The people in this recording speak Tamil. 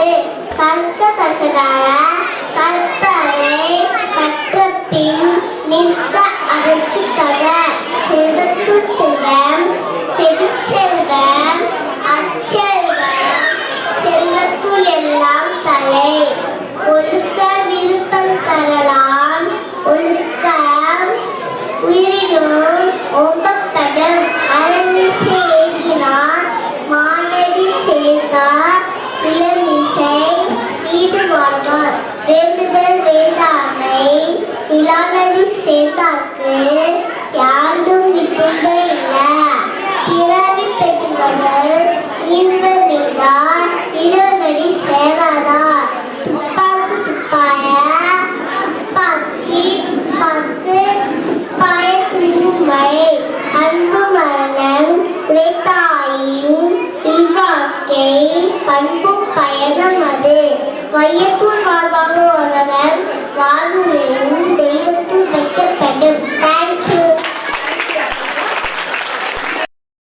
கற்று கற்க கசடர கற்பனை கற்ற பின் நிற்க அரசு தக செல்வத்து செல்வம் செவிச்செல்வம் அச்செல்வம் செல்வத்துள் எல்லாம் தலை ஒழுக்க விருப்பம் தரலாம் ஒழுக்கம் உயிரினும் ஓம்பப்படும் அறமிசை ஏகினார் மானடி சேர்ந்தார் இளமிசை ஈடுவாழ்வார் வேண்டுதல் வேண்டாமை இளாநடி சேர்ந்தார்க்கு யாண்டும் விட்டுங்க இல்லை பிறவி பெற்றவர்கள் நீந்தார் இளநடி சேராதார் துப்பாக்கு துப்பாய துப்பாக்கி துப்பாக்கு துப்பாய திருமழை அன்பு மரணம் உழைத்தாயின் இல்வாழ்க்கை பண்பு பயணம் அது வையத்துள்